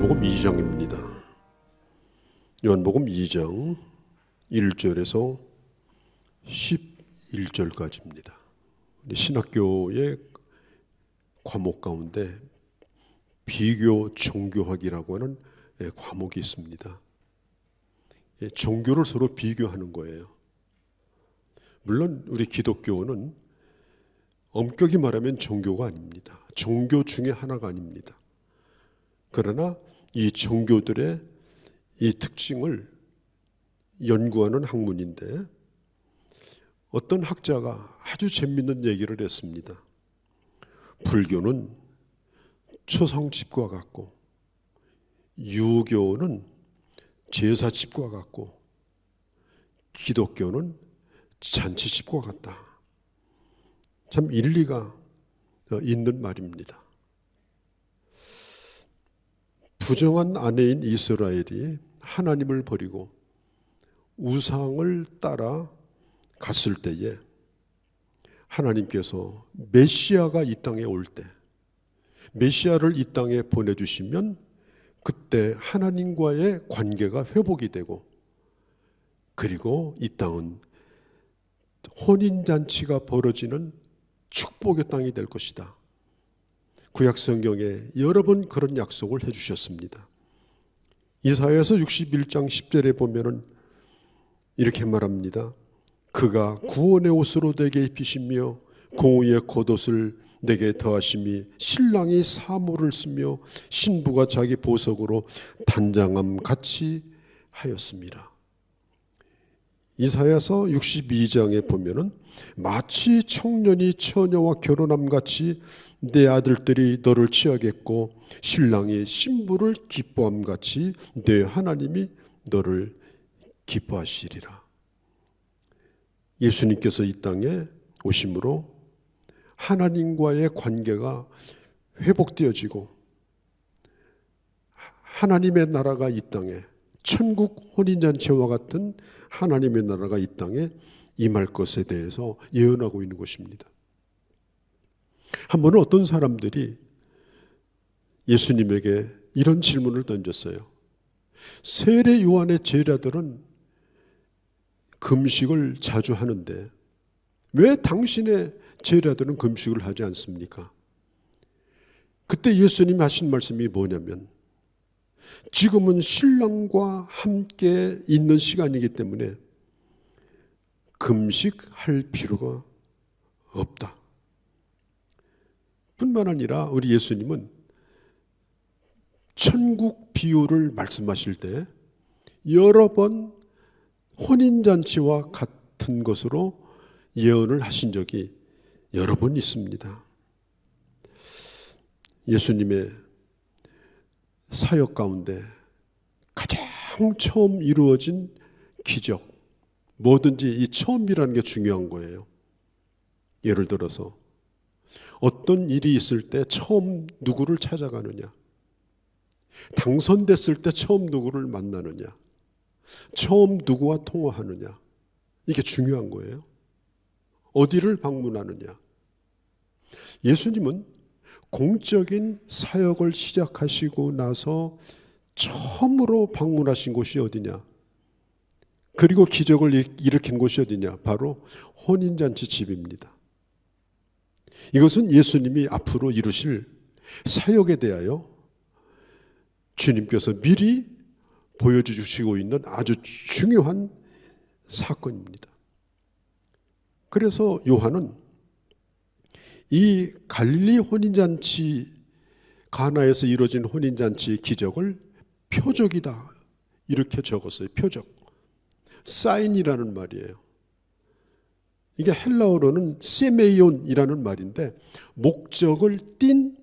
요한복음 2장입니다. 요한복음 2장 1절에서 11절까지입니다. 신학교의 과목 가운데 비교 종교학이라고 하는 과목이 있습니다. 종교를 서로 비교하는 거예요. 물론 우리 기독교는 엄격히 말하면 종교가 아닙니다. 종교 중에 하나가 아닙니다. 그러나 이 종교들의 이 특징을 연구하는 학문인데, 어떤 학자가 아주 재미있는 얘기를 했습니다. 불교는 초상집과 같고, 유교는 제사집과 같고, 기독교는 잔치집과 같다. 참 일리가 있는 말입니다. 부정한 아내인 이스라엘이 하나님을 버리고 우상을 따라 갔을 때에 하나님께서 메시아가 이 땅에 올 때, 메시아를 이 땅에 보내주시면 그때 하나님과의 관계가 회복이 되고, 그리고 이 땅은 혼인잔치가 벌어지는 축복의 땅이 될 것이다. 구약 성경에 여러 번 그런 약속을 해주셨습니다. 이사야서 61장 10절에 보면은 이렇게 말합니다. 그가 구원의 옷으로 내게 입히시며 공의의 겉옷을 내게 더하심이 신랑이 사모를 쓰며 신부가 자기 보석으로 단장함 같이 하였습니다. 이사야서 62장에 보면은 마치 청년이 처녀와 결혼함 같이 내 아들들이 너를 취하겠고 신랑이 신부를 기뻐함 같이 내 하나님이 너를 기뻐하시리라. 예수님께서 이 땅에 오심으로 하나님과의 관계가 회복되어지고, 하나님의 나라가 이 땅에, 천국 혼인잔치와 같은 하나님의 나라가 이 땅에 임할 것에 대해서 예언하고 있는 것입니다. 한 번은 어떤 사람들이 예수님에게 이런 질문을 던졌어요. 세례 요한의 제자들은 금식을 자주 하는데 왜 당신의 제자들은 금식을 하지 않습니까? 그때 예수님이 하신 말씀이 뭐냐면, 지금은 신랑과 함께 있는 시간이기 때문에 금식할 필요가 없다. 뿐만 아니라 우리 예수님은 천국 비유를 말씀하실 때 여러 번 혼인잔치와 같은 것으로 예언을 하신 적이 여러 번 있습니다. 예수님의 사역 가운데 가장 처음 이루어진 기적, 뭐든지 이 처음이라는 게 중요한 거예요. 예를 들어서 어떤 일이 있을 때 처음 누구를 찾아가느냐, 당선됐을 때 처음 누구를 만나느냐, 처음 누구와 통화하느냐, 이게 중요한 거예요. 어디를 방문하느냐. 예수님은 공적인 사역을 시작하시고 나서 처음으로 방문하신 곳이 어디냐? 그리고 기적을 일으킨 곳이 어디냐? 바로 혼인잔치 집입니다. 이것은 예수님이 앞으로 이루실 사역에 대하여 주님께서 미리 보여주시고 있는 아주 중요한 사건입니다. 그래서 요한은 이 갈릴리 혼인잔치, 가나에서 이루어진 혼인잔치의 기적을 표적이다 이렇게 적었어요. 표적, 사인이라는 말이에요. 이게 헬라어로는 세메이온이라는 말인데 목적을 띤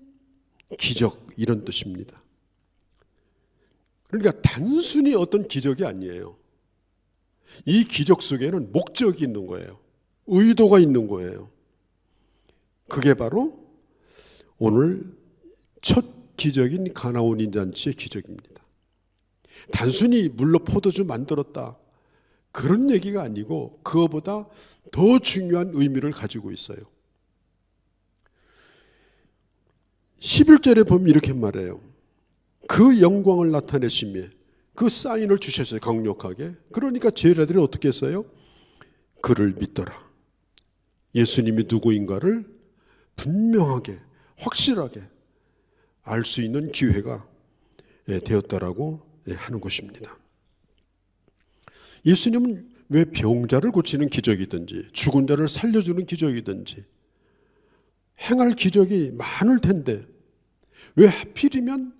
기적, 이런 뜻입니다. 그러니까 단순히 어떤 기적이 아니에요. 이 기적 속에는 목적이 있는 거예요. 의도가 있는 거예요. 그게 바로 오늘 첫 기적인 가나 혼인잔치의 기적입니다. 단순히 물로 포도주 만들었다, 그런 얘기가 아니고 그거보다 더 중요한 의미를 가지고 있어요. 11절에 보면 이렇게 말해요. 그 영광을 나타내심에 그 사인을 주셨어요. 강력하게. 그러니까 제자들이 어떻게 했어요? 그를 믿더라. 예수님이 누구인가를 분명하게 확실하게 알 수 있는 기회가 되었다라고 하는 것입니다. 예수님은 왜 병자를 고치는 기적이든지 죽은 자를 살려주는 기적이든지 행할 기적이 많을 텐데 왜 하필이면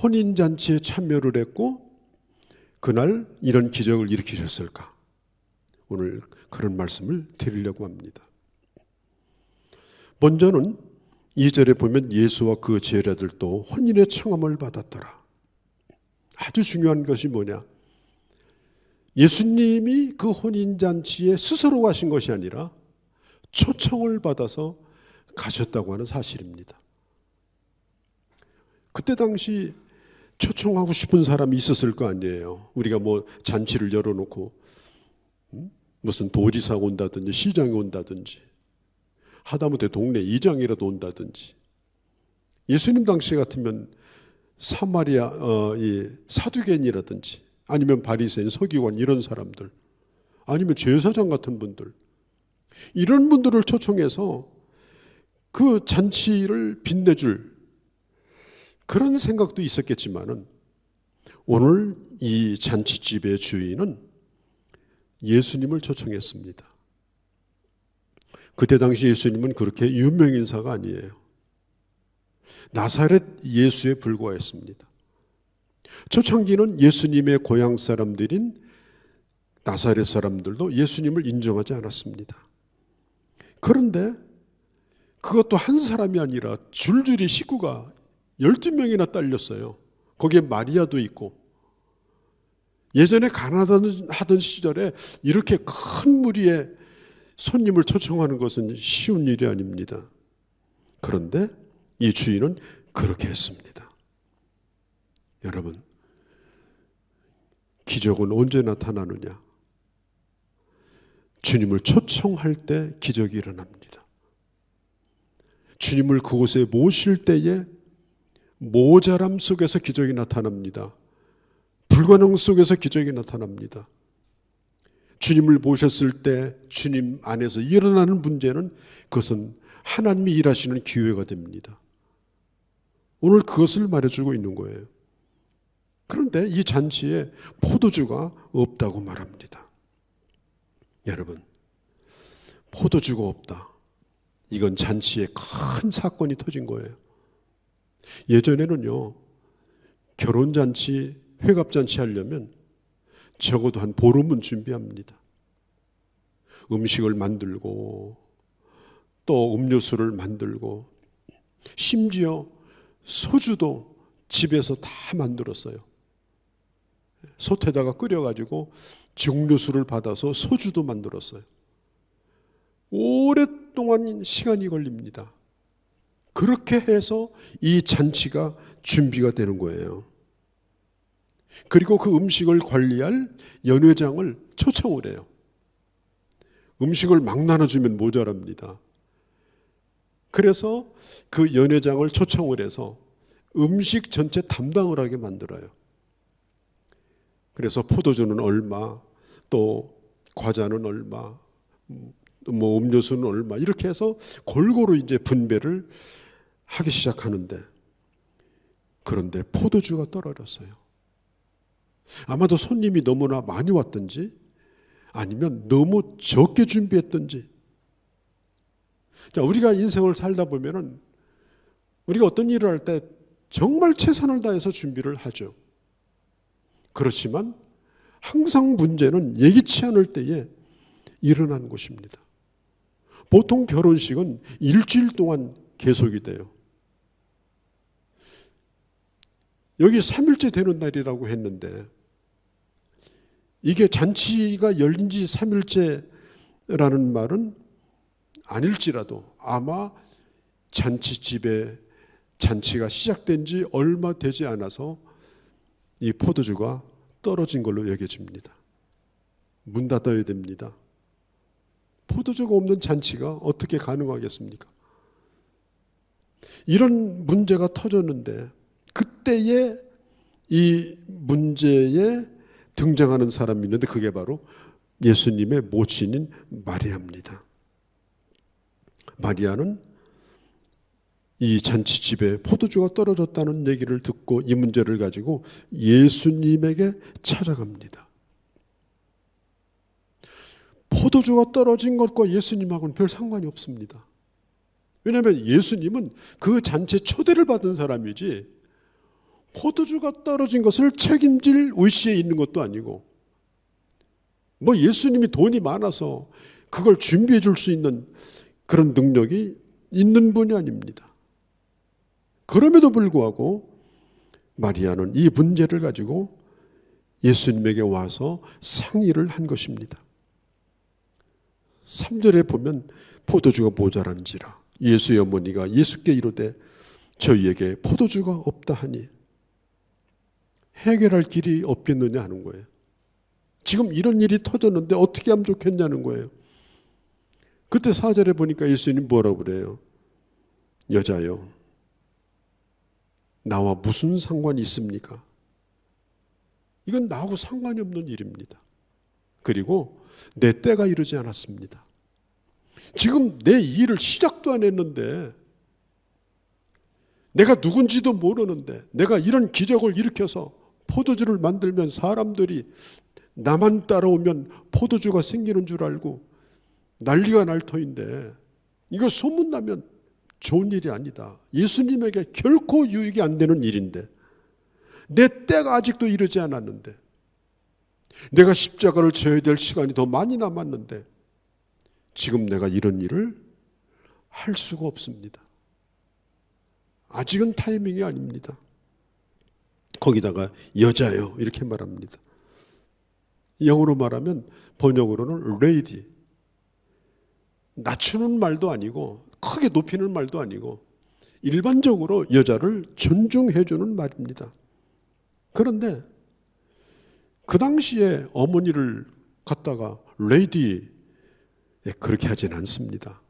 혼인잔치에 참여를 했고 그날 이런 기적을 일으키셨을까? 오늘 그런 말씀을 드리려고 합니다. 먼저는 2절에 보면 예수와 그 제자들도 혼인의 청함을 받았더라. 아주 중요한 것이 뭐냐? 예수님이 그 혼인잔치에 스스로 가신 것이 아니라 초청을 받아서 가셨다고 하는 사실입니다. 그때 당시 초청하고 싶은 사람이 있었을 거 아니에요. 우리가 뭐 잔치를 열어놓고 무슨 도지사가 온다든지 시장이 온다든지 하다못해 동네 이장이라도 온다든지 예수님 당시 같으면 사마리아 이 사두개인이라든지 아니면 바리새인, 서기관 이런 사람들 아니면 제사장 같은 분들 이런 분들을 초청해서 그 잔치를 빛내줄 그런 생각도 있었겠지만은 오늘 이 잔치집의 주인은 예수님을 초청했습니다. 그때 당시 예수님은 그렇게 유명 인사가 아니에요. 나사렛 예수에 불과했습니다. 초창기는 예수님의 고향 사람들인 나사렛 사람들도 예수님을 인정하지 않았습니다. 그런데 그것도 한 사람이 아니라 줄줄이 식구가 12명이나 딸렸어요. 거기에 마리아도 있고 예전에 가난하던 시절에 이렇게 큰 무리의 손님을 초청하는 것은 쉬운 일이 아닙니다. 그런데 이 주인은 그렇게 했습니다. 여러분, 기적은 언제 나타나느냐? 주님을 초청할 때 기적이 일어납니다. 주님을 그곳에 모실 때에 모자람 속에서 기적이 나타납니다. 불가능 속에서 기적이 나타납니다. 주님을 모셨을 때 주님 안에서 일어나는 문제는 그것은 하나님이 일하시는 기회가 됩니다. 오늘 그것을 말해주고 있는 거예요. 그런데 이 잔치에 포도주가 없다고 말합니다. 여러분, 포도주가 없다. 이건 잔치에 큰 사건이 터진 거예요. 예전에는요, 결혼잔치, 회갑잔치 하려면 적어도 한 보름은 준비합니다. 음식을 만들고 또 음료수를 만들고 심지어 소주도 집에서 다 만들었어요. 솥에다가 끓여가지고 증류수를 받아서 소주도 만들었어요. 오랫동안 시간이 걸립니다. 그렇게 해서 이 잔치가 준비가 되는 거예요. 그리고 그 음식을 관리할 연회장을 초청을 해요. 음식을 막 나눠주면 모자랍니다. 그래서 그 연회장을 초청을 해서 음식 전체 담당을 하게 만들어요. 그래서 포도주는 얼마, 또 과자는 얼마, 뭐 음료수는 얼마 이렇게 해서 골고루 이제 분배를 하기 시작하는데 그런데 포도주가 떨어졌어요. 아마도 손님이 너무나 많이 왔든지 아니면 너무 적게 준비했든지. 자, 우리가 인생을 살다 보면은 우리가 어떤 일을 할 때 정말 최선을 다해서 준비를 하죠. 그렇지만 항상 문제는 예기치 않을 때에 일어나는 것입니다. 보통 결혼식은 일주일 동안 계속이 돼요. 여기 3일째 되는 날이라고 했는데 이게 잔치가 열린 지 3일째라는 말은 아닐지라도 아마 잔치집에 잔치가 시작된 지 얼마 되지 않아서 이 포도주가 떨어진 걸로 여겨집니다. 문 닫아야 됩니다. 포도주가 없는 잔치가 어떻게 가능하겠습니까? 이런 문제가 터졌는데 그때 그때에 이 문제에 등장하는 사람이 있는데 그게 바로 예수님의 모친인 마리아입니다. 마리아는 이 잔치집에 포도주가 떨어졌다는 얘기를 듣고 이 문제를 가지고 예수님에게 찾아갑니다. 포도주가 떨어진 것과 예수님하고는 별 상관이 없습니다. 왜냐하면 예수님은 그 잔치에 초대를 받은 사람이지 포도주가 떨어진 것을 책임질 위치에 있는 것도 아니고 뭐 예수님이 돈이 많아서 그걸 준비해 줄 수 있는 그런 능력이 있는 분이 아닙니다. 그럼에도 불구하고 마리아는 이 문제를 가지고 예수님에게 와서 상의를 한 것입니다. 3절에 보면 포도주가 모자란지라 예수의 어머니가 예수께 이르되 저희에게 포도주가 없다 하니 해결할 길이 없겠느냐 하는 거예요. 지금 이런 일이 터졌는데 어떻게 하면 좋겠냐는 거예요. 그때 4절에 보니까 예수님 뭐라고 그래요? 여자여 나와 무슨 상관이 있습니까? 이건 나하고 상관이 없는 일입니다. 그리고 내 때가 이르지 않았습니다. 지금 내 일을 시작도 안 했는데 내가 누군지도 모르는데 내가 이런 기적을 일으켜서 포도주를 만들면 사람들이 나만 따라오면 포도주가 생기는 줄 알고 난리가 날 터인데 이거 소문나면 좋은 일이 아니다. 예수님에게 결코 유익이 안 되는 일인데 내 때가 아직도 이르지 않았는데 내가 십자가를 져야 될 시간이 더 많이 남았는데 지금 내가 이런 일을 할 수가 없습니다. 아직은 타이밍이 아닙니다. 거기다가 여자요 이렇게 말합니다. 영어로 말하면 번역으로는 lady, 낮추는 말도 아니고 크게 높이는 말도 아니고 일반적으로 여자를 존중해 주는 말입니다. 그런데 그 당시에 어머니를 갖다가 lady 그렇게 하진 않습니다.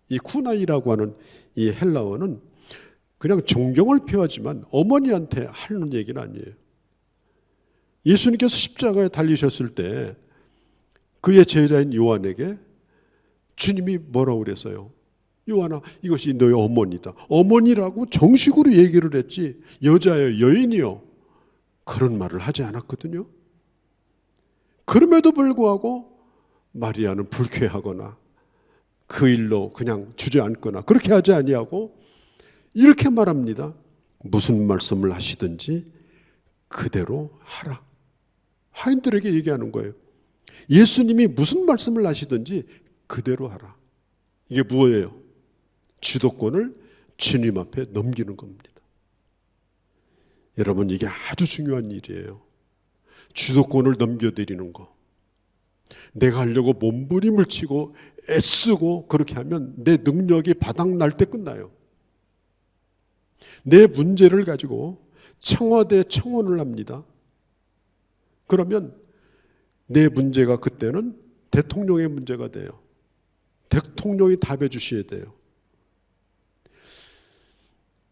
이 쿠나이라고 하는 이 헬라어는 그냥 존경을 표하지만 어머니한테 하는 얘기는 아니에요. 예수님께서 십자가에 달리셨을 때 그의 제자인 요한에게 주님이 뭐라고 그랬어요? 요한아 이것이 너의 어머니다. 어머니라고 정식으로 얘기를 했지 여자여 여인이요 그런 말을 하지 않았거든요. 그럼에도 불구하고 마리아는 불쾌하거나 그 일로 그냥 주저앉거나 그렇게 하지 아니하고 이렇게 말합니다. 무슨 말씀을 하시든지 그대로 하라. 하인들에게 얘기하는 거예요. 예수님이 무슨 말씀을 하시든지 그대로 하라. 이게 뭐예요? 주도권을 주님 앞에 넘기는 겁니다. 여러분 이게 아주 중요한 일이에요. 주도권을 넘겨드리는 거. 내가 하려고 몸부림을 치고 애쓰고 그렇게 하면 내 능력이 바닥날 때 끝나요. 내 문제를 가지고 청와대에 청원을 합니다. 그러면 내 문제가 그때는 대통령의 문제가 돼요. 대통령이 답해 주셔야 돼요.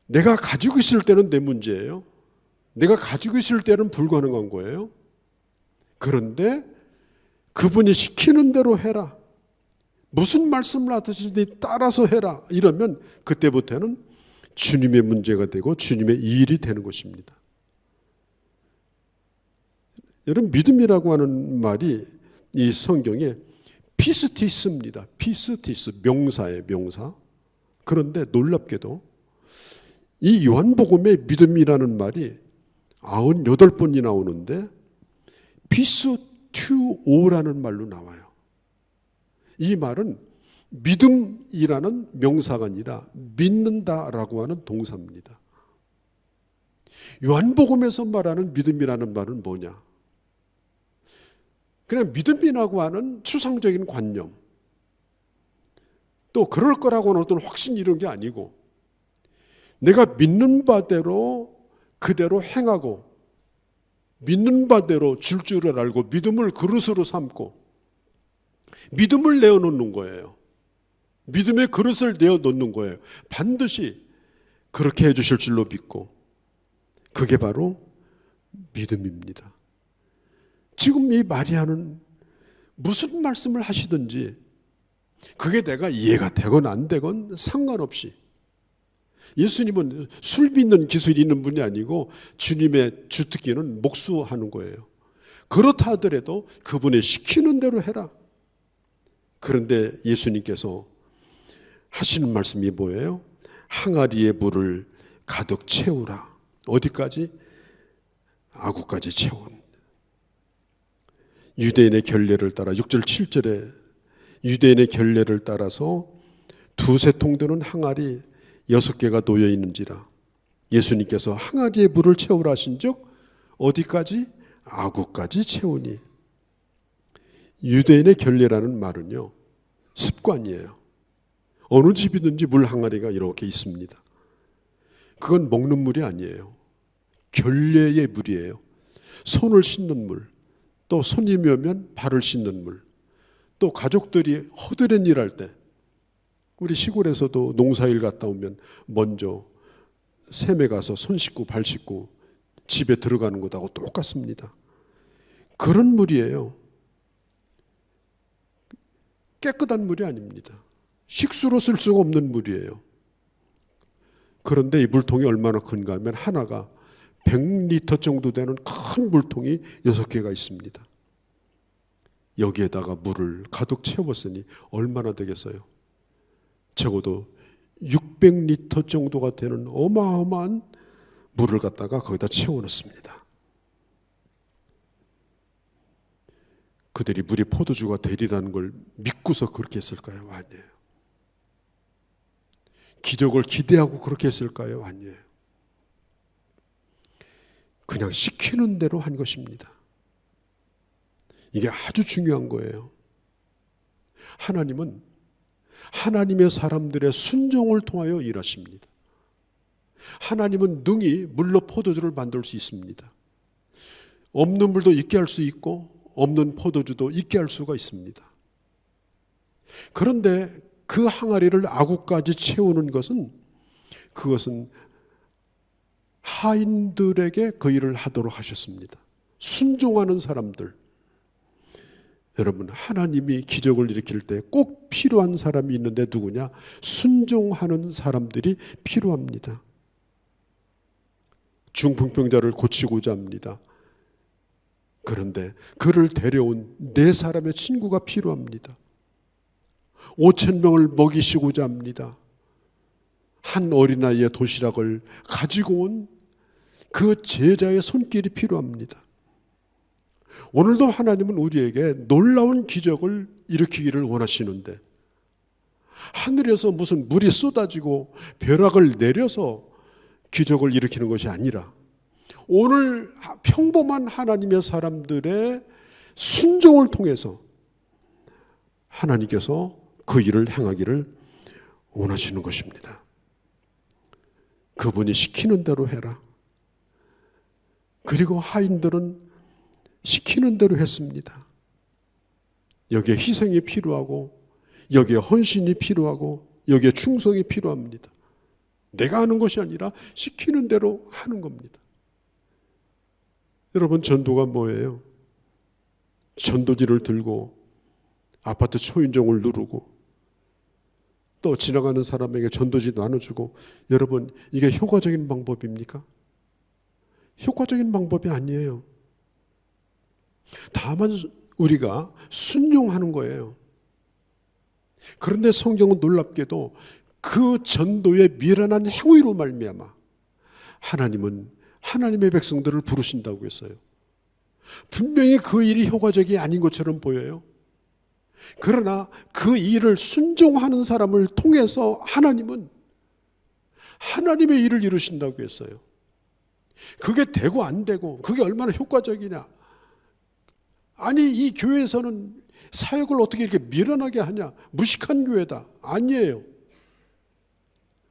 내가 가지고 있을 때는 내 문제예요. 내가 가지고 있을 때는 불가능한 거예요. 그런데 그분이 시키는 대로 해라. 무슨 말씀을 하시든지 따라서 해라. 이러면 그때부터는 주님의 문제가 되고 주님의 일이 되는 것입니다. 여러분 믿음이라고 하는 말이 이 성경에 피스티스입니다. 피스티스 명사예요. 명사. 그런데 놀랍게도 이 요한복음에 믿음이라는 말이 98번이 나오는데 피스튜오라는 말로 나와요. 이 말은 믿음이라는 명사가 아니라 믿는다라고 하는 동사입니다. 요한복음에서 말하는 믿음이라는 말은 뭐냐? 그냥 믿음이라고 하는 추상적인 관념, 또 그럴 거라고 하는 어떤 확신 이런 게 아니고 내가 믿는 바대로 그대로 행하고 믿는 바대로 줄을 알고 믿음을 그릇으로 삼고 믿음을 내어놓는 거예요. 믿음의 그릇을 내어놓는 거예요. 반드시 그렇게 해주실 줄로 믿고 그게 바로 믿음입니다. 지금 이 마리아는 무슨 말씀을 하시든지 그게 내가 이해가 되건 안 되건 상관없이, 예수님은 술 빚는 기술이 있는 분이 아니고 주님의 주특기는 목수하는 거예요. 그렇다 하더라도 그분이 시키는 대로 해라. 그런데 예수님께서 하시는 말씀이 뭐예요? 항아리에 물을 가득 채우라. 어디까지? 아구까지 채운. 유대인의 결례를 따라 6절 7절에 유대인의 결례를 따라서 두세 통 되는 항아리 6개가 놓여 있는지라. 예수님께서 항아리에 물을 채우라 하신 즉 어디까지? 아구까지 채우니. 유대인의 결례라는 말은요, 습관이에요. 어느 집이든지 물 항아리가 이렇게 있습니다. 그건 먹는 물이 아니에요. 결례의 물이에요. 손을 씻는 물, 또 손님이 오면 발을 씻는 물, 또 가족들이 허드렛 일할 때, 우리 시골에서도 농사일 갔다 오면 먼저 샘에 가서 손 씻고 발 씻고 집에 들어가는 것하고 똑같습니다. 그런 물이에요. 깨끗한 물이 아닙니다. 식수로 쓸 수가 없는 물이에요. 그런데 이 물통이 얼마나 큰가 하면 하나가 100리터 정도 되는 큰 물통이 6개가 있습니다. 여기에다가 물을 가득 채웠으니 얼마나 되겠어요? 적어도 600리터 정도가 되는 어마어마한 물을 갖다가 거기다 채워넣습니다. 그들이 물이 포도주가 되리라는 걸 믿고서 그렇게 했을까요? 아니에요. 기적을 기대하고 그렇게 했을까요? 아니에요. 그냥 시키는 대로 한 것입니다. 이게 아주 중요한 거예요. 하나님은 하나님의 사람들의 순종을 통하여 일하십니다. 하나님은 능히 물로 포도주를 만들 수 있습니다. 없는 물도 있게 할 수 있고 없는 포도주도 있게 할 수가 있습니다. 그런데 그 항아리를 아구까지 채우는 것은, 그것은 하인들에게 그 일을 하도록 하셨습니다. 순종하는 사람들. 여러분, 하나님이 기적을 일으킬 때 꼭 필요한 사람이 있는데 누구냐? 순종하는 사람들이 필요합니다. 중풍병자를 고치고자 합니다. 그런데 그를 데려온 4사람의 친구가 필요합니다. 5,000명을 먹이시고자 합니다. 한 어린아이의 도시락을 가지고 온 그 제자의 손길이 필요합니다. 오늘도 하나님은 우리에게 놀라운 기적을 일으키기를 원하시는데, 하늘에서 무슨 물이 쏟아지고 벼락을 내려서 기적을 일으키는 것이 아니라 오늘 평범한 하나님의 사람들의 순종을 통해서 하나님께서 그 일을 행하기를 원하시는 것입니다. 그분이 시키는 대로 해라. 그리고 하인들은 시키는 대로 했습니다. 여기에 희생이 필요하고, 여기에 헌신이 필요하고, 여기에 충성이 필요합니다. 내가 하는 것이 아니라 시키는 대로 하는 겁니다. 여러분, 전도가 뭐예요? 전도지를 들고 아파트 초인종을 누르고 또 지나가는 사람에게 전도지 나눠주고, 여러분, 이게 효과적인 방법입니까? 효과적인 방법이 아니에요. 다만 우리가 순종하는 거예요. 그런데 성경은 놀랍게도 그 전도의 미련한 행위로 말미암아 하나님은 하나님의 백성들을 부르신다고 했어요. 분명히 그 일이 효과적이 아닌 것처럼 보여요. 그러나 그 일을 순종하는 사람을 통해서 하나님은 하나님의 일을 이루신다고 했어요. 그게 되고 안 되고 그게 얼마나 효과적이냐. 아니, 이 교회에서는 사역을 어떻게 이렇게 미련하게 하냐. 무식한 교회다. 아니에요.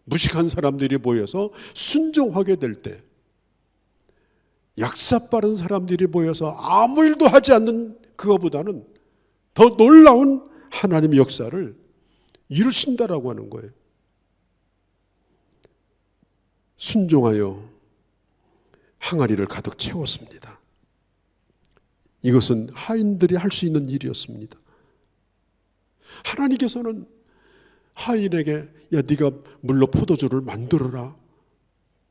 무식한 사람들이 모여서 순종하게 될 때, 약사 빠른 사람들이 모여서 아무 일도 하지 않는 그거보다는 더 놀라운 하나님의 역사를 이루신다라고 하는 거예요. 순종하여 항아리를 가득 채웠습니다. 이것은 하인들이 할 수 있는 일이었습니다. 하나님께서는 하인에게 야 네가 물로 포도주를 만들어라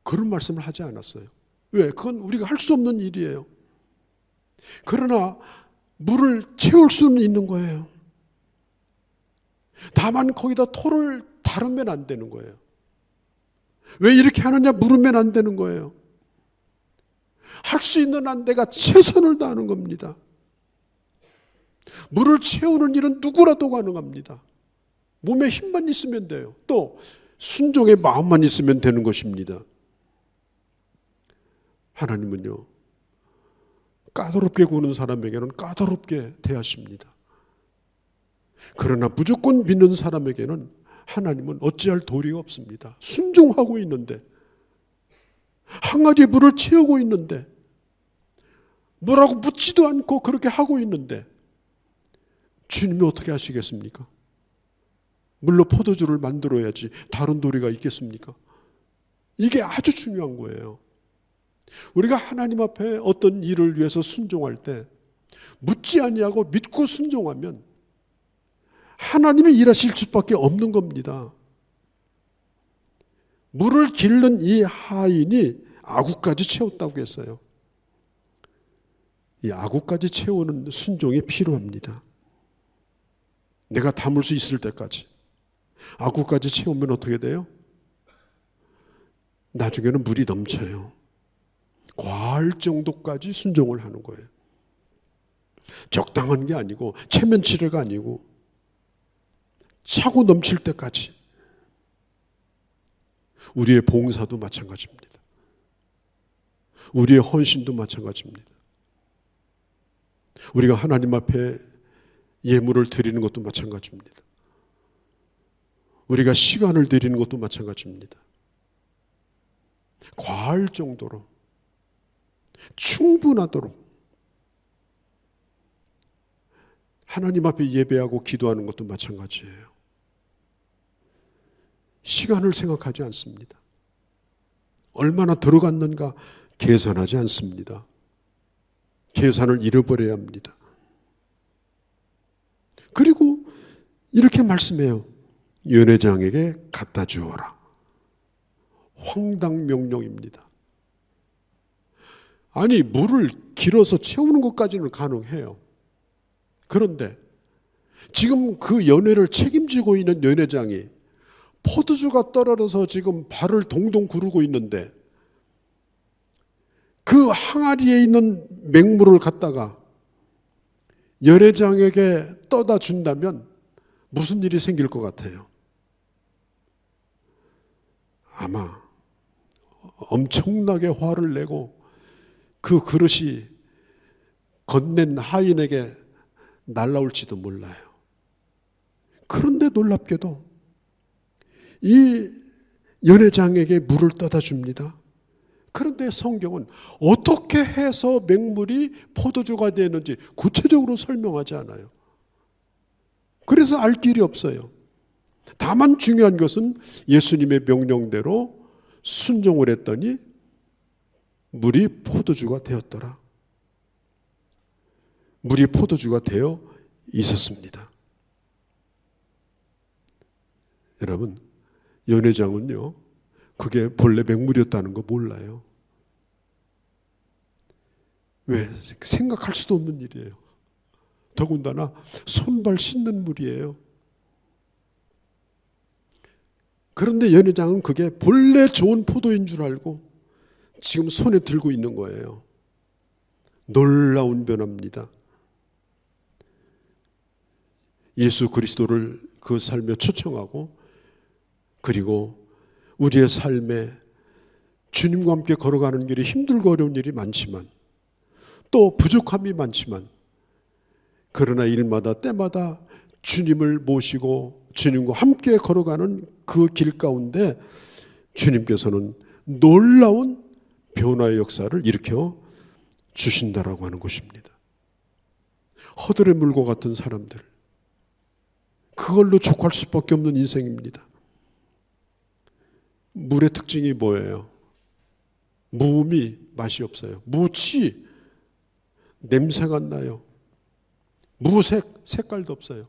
그런 말씀을 하지 않았어요. 왜? 그건 우리가 할 수 없는 일이에요. 그러나 물을 채울 수는 있는 거예요. 다만 거기다 토를 바르면 안 되는 거예요. 왜 이렇게 하느냐 물으면 안 되는 거예요. 할 수 있는 한 내가 최선을 다하는 겁니다. 물을 채우는 일은 누구라도 가능합니다. 몸에 힘만 있으면 돼요. 또 순종의 마음만 있으면 되는 것입니다. 하나님은요, 까다롭게 구는 사람에게는 까다롭게 대하십니다. 그러나 무조건 믿는 사람에게는 하나님은 어찌할 도리가 없습니다. 순종하고 있는데, 항아리에 물을 채우고 있는데, 뭐라고 묻지도 않고 그렇게 하고 있는데 주님이 어떻게 하시겠습니까? 물로 포도주를 만들어야지 다른 도리가 있겠습니까? 이게 아주 중요한 거예요. 우리가 하나님 앞에 어떤 일을 위해서 순종할 때 묻지 아니하고 믿고 순종하면 하나님이 일하실 수밖에 없는 겁니다. 물을 길른 이 하인이 아구까지 채웠다고 했어요. 이 아구까지 채우는 순종이 필요합니다. 내가 담을 수 있을 때까지. 아구까지 채우면 어떻게 돼요? 나중에는 물이 넘쳐요. 과할 정도까지 순종을 하는 거예요. 적당한 게 아니고 체면치레가 아니고 차고 넘칠 때까지. 우리의 봉사도 마찬가지입니다. 우리의 헌신도 마찬가지입니다. 우리가 하나님 앞에 예물을 드리는 것도 마찬가지입니다. 우리가 시간을 드리는 것도 마찬가지입니다. 과할 정도로 충분하도록 하나님 앞에 예배하고 기도하는 것도 마찬가지예요. 시간을 생각하지 않습니다. 얼마나 들어갔는가 계산하지 않습니다. 계산을 잃어버려야 합니다. 그리고 이렇게 말씀해요. 연회장에게 갖다 주어라. 황당 명령입니다. 아니 물을 길어서 채우는 것까지는 가능해요. 그런데 지금 그 연회를 책임지고 있는 연회장이 포도주가 떨어져서 지금 발을 동동 구르고 있는데 그 항아리에 있는 맹물을 갖다가 연회장에게 떠다 준다면 무슨 일이 생길 것 같아요? 아마 엄청나게 화를 내고 그 그릇이 건넨 하인에게 날라올지도 몰라요. 그런데 놀랍게도 이 연회장에게 물을 떠다 줍니다. 그런데 성경은 어떻게 해서 맹물이 포도주가 되는지 구체적으로 설명하지 않아요. 그래서 알 길이 없어요. 다만 중요한 것은 예수님의 명령대로 순종을 했더니 물이 포도주가 되었더라. 물이 포도주가 되어 있었습니다. 여러분, 연회장은요, 그게 본래 맹물이었다는 거 몰라요. 왜? 생각할 수도 없는 일이에요. 더군다나 손발 씻는 물이에요. 그런데 연회장은 그게 본래 좋은 포도인 줄 알고 지금 손에 들고 있는 거예요. 놀라운 변화입니다. 예수 그리스도를 그 삶에 초청하고 그리고 우리의 삶에 주님과 함께 걸어가는 길이 힘들고 어려운 일이 많지만 또 부족함이 많지만 그러나 일마다 때마다 주님을 모시고 주님과 함께 걸어가는 그 길 가운데 주님께서는 놀라운 변화의 역사를 일으켜 주신다라고 하는 것입니다. 허들의 물과 같은 사람들, 그걸로 족할 수밖에 없는 인생입니다. 물의 특징이 뭐예요? 무음이 맛이 없어요. 무치, 냄새가 안 나요. 무색, 색깔도 없어요.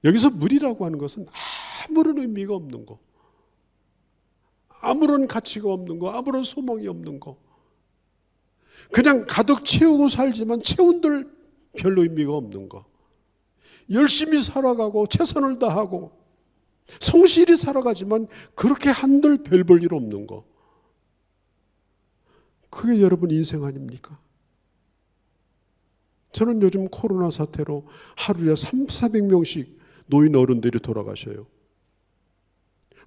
여기서 물이라고 하는 것은 아무런 의미가 없는 거, 아무런 가치가 없는 거, 아무런 소망이 없는 거, 그냥 가득 채우고 살지만 채운들 별로 의미가 없는 거, 열심히 살아가고 최선을 다하고 성실히 살아가지만 그렇게 한들 별 볼 일 없는 거, 그게 여러분 인생 아닙니까? 저는 요즘 코로나 사태로 하루에 300~400명씩 노인 어른들이 돌아가셔요.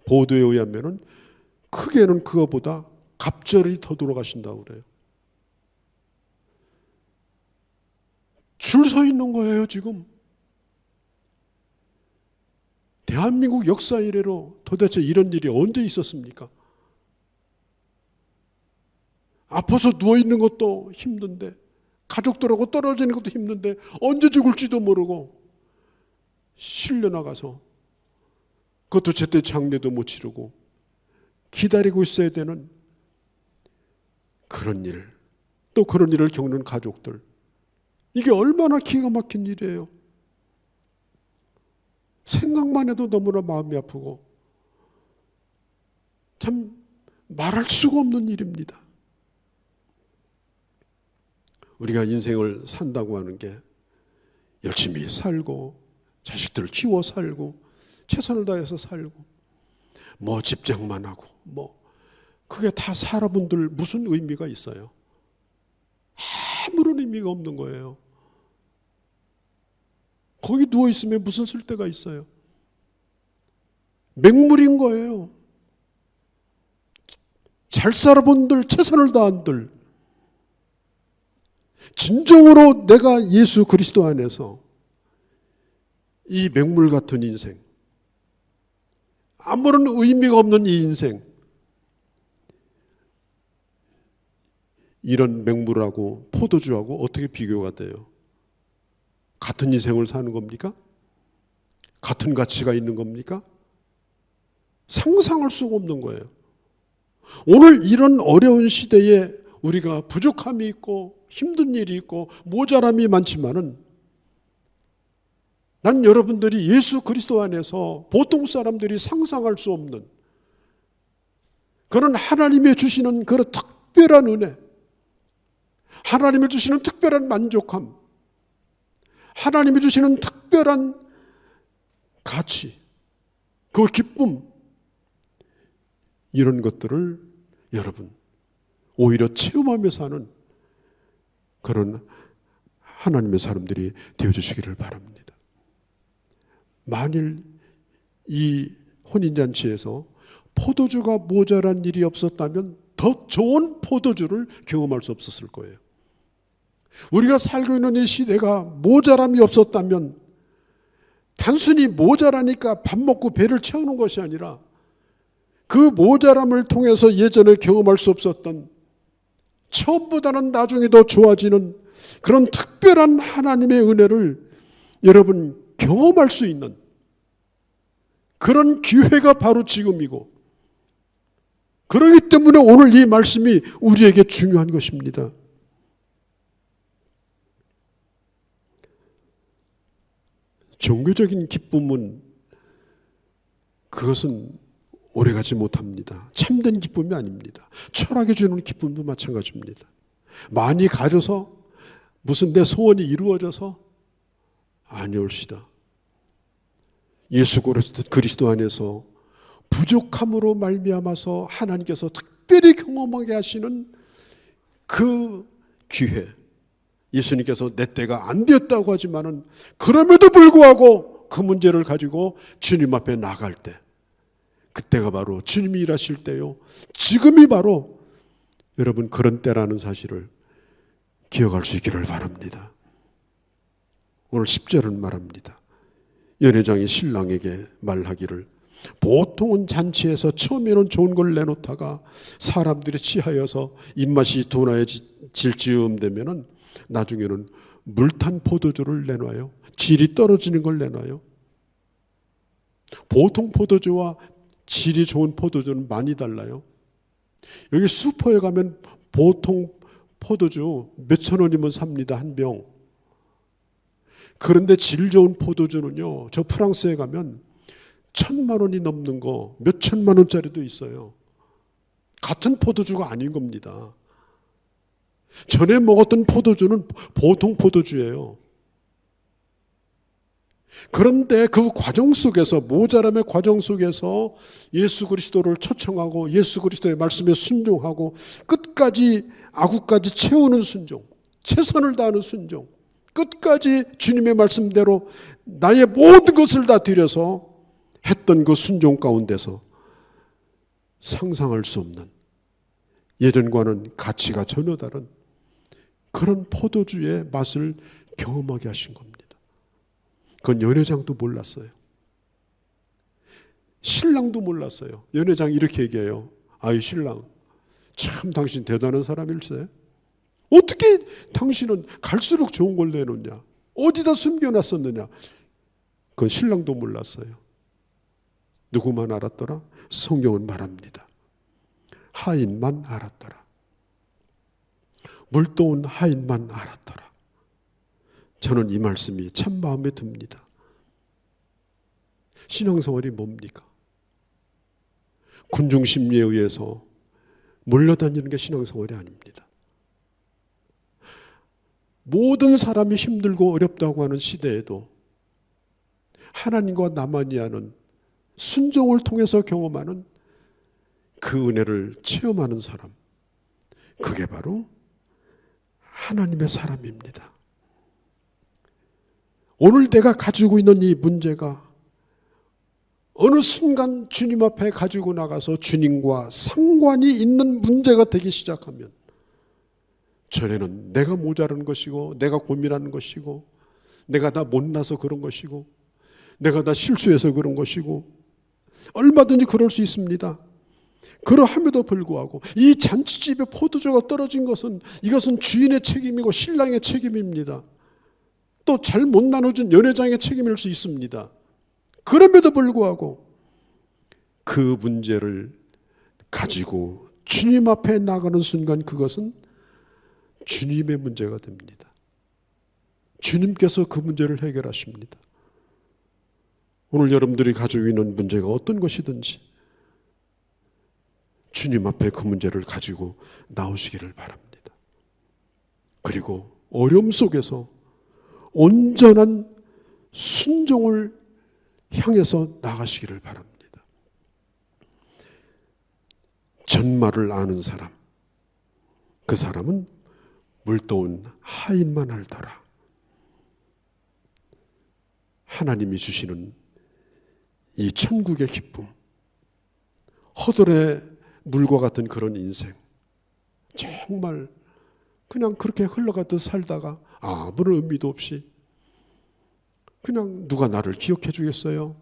보도에 의하면 크게는 그거보다 갑절이 더 돌아가신다고 그래요. 줄 서 있는 거예요, 지금. 대한민국 역사 이래로 도대체 이런 일이 언제 있었습니까? 아파서 누워있는 것도 힘든데, 가족들하고 떨어지는 것도 힘든데 언제 죽을지도 모르고 실려나가서 그것도 제때 장례도 못 치르고 기다리고 있어야 되는 그런 일, 또 그런 일을 겪는 가족들, 이게 얼마나 기가 막힌 일이에요. 생각만 해도 너무나 마음이 아프고 참 말할 수가 없는 일입니다. 우리가 인생을 산다고 하는 게 열심히 살고 자식들을 키워 살고 최선을 다해서 살고 뭐 집장만 하고 뭐 그게 다 사람분들 무슨 의미가 있어요? 아무런 의미가 없는 거예요. 거기 누워있으면 무슨 쓸데가 있어요? 맹물인 거예요. 잘 살아본들, 최선을 다한들, 진정으로 내가 예수 그리스도 안에서 이 맹물 같은 인생, 아무런 의미가 없는 이 인생, 이런 맹물하고 포도주하고 어떻게 비교가 돼요? 같은 인생을 사는 겁니까? 같은 가치가 있는 겁니까? 상상할 수가 없는 거예요. 오늘 이런 어려운 시대에 우리가 부족함이 있고 힘든 일이 있고 모자람이 많지만은 난 여러분들이 예수 그리스도 안에서 보통 사람들이 상상할 수 없는 그런 하나님의 주시는 그런 특별한 은혜, 하나님의 주시는 특별한 만족함, 하나님이 주시는 특별한 가치, 그 기쁨, 이런 것들을 여러분 오히려 체험하며 사는 그런 하나님의 사람들이 되어주시기를 바랍니다. 만일 이 혼인잔치에서 포도주가 모자란 일이 없었다면 더 좋은 포도주를 경험할 수 없었을 거예요. 우리가 살고 있는 이 시대가 모자람이 없었다면 단순히 모자라니까 밥 먹고 배를 채우는 것이 아니라 그 모자람을 통해서 예전에 경험할 수 없었던 처음보다는 나중에 더 좋아지는 그런 특별한 하나님의 은혜를 여러분 경험할 수 있는 그런 기회가 바로 지금이고, 그렇기 때문에 오늘 이 말씀이 우리에게 중요한 것입니다. 종교적인 기쁨은 그것은 오래가지 못합니다. 참된 기쁨이 아닙니다. 철학이 주는 기쁨도 마찬가지입니다. 많이 가져서 무슨 내 소원이 이루어져서 아니올시다. 예수 그리스도 안에서 부족함으로 말미암아서 하나님께서 특별히 경험하게 하시는 그 기회, 예수님께서 내 때가 안 되었다고 하지만은 그럼에도 불구하고 그 문제를 가지고 주님 앞에 나갈 때, 그때가 바로 주님이 일하실 때요, 지금이 바로 여러분 그런 때라는 사실을 기억할 수 있기를 바랍니다. 오늘 10절은 말합니다. 연회장이 신랑에게 말하기를, 보통은 잔치에서 처음에는 좋은 걸 내놓다가 사람들이 취하여서 입맛이 둔화해질 즈음 되면은 나중에는 물탄 포도주를 내놔요. 질이 떨어지는 걸 내놔요. 보통 포도주와 질이 좋은 포도주는 많이 달라요. 여기 슈퍼에 가면 보통 포도주 몇천 원이면 삽니다. 한 병. 그런데 질 좋은 포도주는요, 저 프랑스에 가면 1,000만 원이 넘는 거, 몇 천만 원짜리도 있어요. 같은 포도주가 아닌 겁니다. 전에 먹었던 포도주는 보통 포도주예요. 그런데 그 과정 속에서, 모자람의 과정 속에서 예수 그리스도를 초청하고 예수 그리스도의 말씀에 순종하고 끝까지 아구까지 채우는 순종, 최선을 다하는 순종, 끝까지 주님의 말씀대로 나의 모든 것을 다 드려서 했던 그 순종 가운데서 상상할 수 없는, 예전과는 가치가 전혀 다른 그런 포도주의 맛을 경험하게 하신 겁니다. 그건 연회장도 몰랐어요. 신랑도 몰랐어요. 연회장이 이렇게 얘기해요. 아이 신랑, 참 당신 대단한 사람일세. 어떻게 당신은 갈수록 좋은 걸 내놓냐? 어디다 숨겨놨었느냐? 그건 신랑도 몰랐어요. 누구만 알았더라? 성경은 말합니다. 하인만 알았더라. 물도온 하인만 알았더라. 저는 이 말씀이 참 마음에 듭니다. 신앙생활이 뭡니까? 군중 심리에 의해서 몰려다니는 게 신앙생활이 아닙니다. 모든 사람이 힘들고 어렵다고 하는 시대에도 하나님과 나만이 하는 순종을 통해서 경험하는 그 은혜를 체험하는 사람, 그게 바로 하나님의 사람입니다. 오늘 내가 가지고 있는 이 문제가 어느 순간 주님 앞에 가지고 나가서 주님과 상관이 있는 문제가 되기 시작하면, 전에는 내가 모자란 것이고 내가 고민하는 것이고 내가 다 못나서 그런 것이고 내가 다 실수해서 그런 것이고 얼마든지 그럴 수 있습니다. 그러함에도 불구하고 이 잔치집에 포도주가 떨어진 것은, 이것은 주인의 책임이고 신랑의 책임입니다. 또 잘 못 나눠준 연회장의 책임일 수 있습니다. 그럼에도 불구하고 그 문제를 가지고 주님 앞에 나가는 순간 그것은 주님의 문제가 됩니다. 주님께서 그 문제를 해결하십니다. 오늘 여러분들이 가지고 있는 문제가 어떤 것이든지 주님 앞에 그 문제를 가지고 나오시기를 바랍니다. 그리고 어려움 속에서 온전한 순종을 향해서 나가시기를 바랍니다. 전말을 아는 사람, 그 사람은 물도온 하인만 알더라. 하나님이 주시는 이 천국의 기쁨, 허들의 물과 같은 그런 인생, 정말 그냥 그렇게 흘러가듯 살다가 아무런 의미도 없이 그냥 누가 나를 기억해 주겠어요?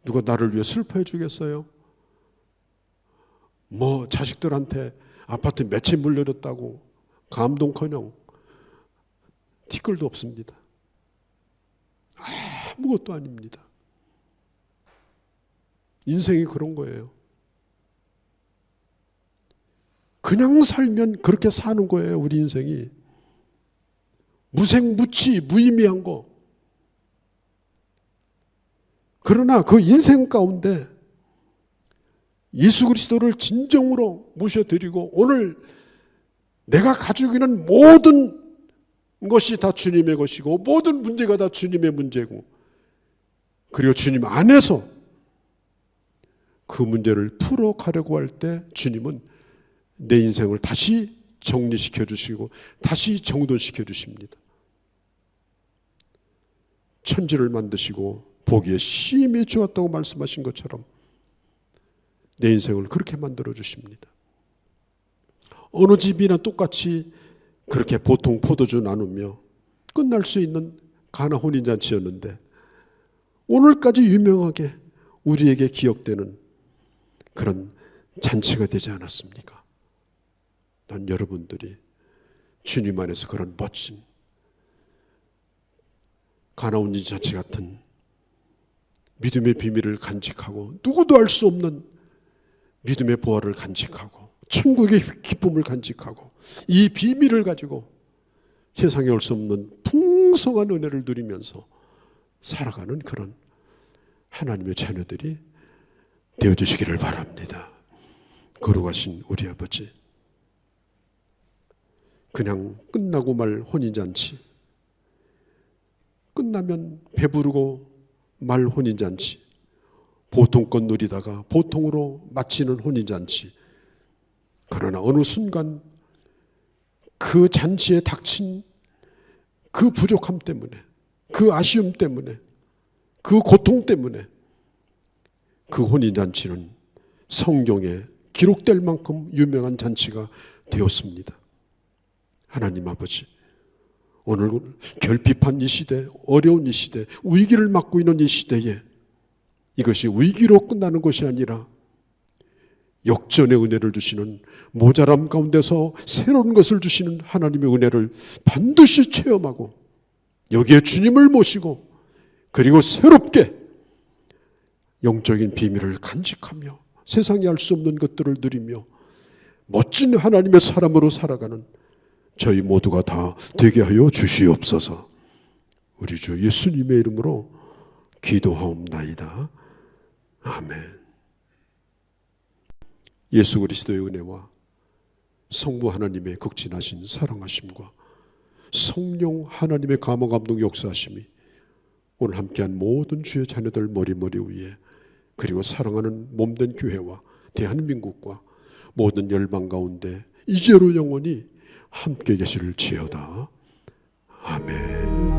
누가 나를 위해 슬퍼해 주겠어요? 뭐 자식들한테 아파트 몇 채 물려줬다고 감동커녕 티끌도 없습니다. 아무것도 아닙니다. 인생이 그런 거예요. 그냥 살면 그렇게 사는 거예요. 우리 인생이 무생무치 무의미한 거. 그러나 그 인생 가운데 예수 그리스도를 진정으로 모셔드리고, 오늘 내가 가지고 있는 모든 것이 다 주님의 것이고 모든 문제가 다 주님의 문제고, 그리고 주님 안에서 그 문제를 풀어가려고 할 때 주님은 내 인생을 다시 정리시켜 주시고 다시 정돈시켜 주십니다. 천지를 만드시고 보기에 심히 좋았다고 말씀하신 것처럼 내 인생을 그렇게 만들어 주십니다. 어느 집이나 똑같이 그렇게 보통 포도주 나누며 끝날 수 있는 가나 혼인잔치였는데 오늘까지 유명하게 우리에게 기억되는 그런 잔치가 되지 않았습니까? 난 여러분들이 주님 안에서 그런 멋진 가나 혼인잔치 같은 믿음의 비밀을 간직하고 누구도 알 수 없는 믿음의 보화를 간직하고 천국의 기쁨을 간직하고 이 비밀을 가지고 세상에 올 수 없는 풍성한 은혜를 누리면서 살아가는 그런 하나님의 자녀들이 되어주시기를 바랍니다. 거룩하신 우리 아버지, 그냥 끝나고 말 혼인잔치, 끝나면 배부르고 말 혼인잔치, 보통껏 누리다가 보통으로 마치는 혼인잔치. 그러나 어느 순간 그 잔치에 닥친 그 부족함 때문에, 그 아쉬움 때문에, 그 고통 때문에 그 혼인잔치는 성경에 기록될 만큼 유명한 잔치가 되었습니다. 하나님 아버지, 오늘 결핍한 이 시대, 어려운 이 시대, 위기를 맞고 있는 이 시대에 이것이 위기로 끝나는 것이 아니라 역전의 은혜를 주시는, 모자람 가운데서 새로운 것을 주시는 하나님의 은혜를 반드시 체험하고 여기에 주님을 모시고 그리고 새롭게 영적인 비밀을 간직하며 세상에 알 수 없는 것들을 누리며 멋진 하나님의 사람으로 살아가는 저희 모두가 다 되게 하여 주시옵소서. 우리 주 예수님의 이름으로 기도하옵나이다. 아멘. 예수 그리스도의 은혜와 성부 하나님의 극진하신 사랑하심과 성령 하나님의 감화 감동 역사하심이 오늘 함께한 모든 주의 자녀들 머리머리 위에, 그리고 사랑하는 몸된 교회와 대한민국과 모든 열방 가운데 이제로 영원히 함께 계실지어다. 아멘.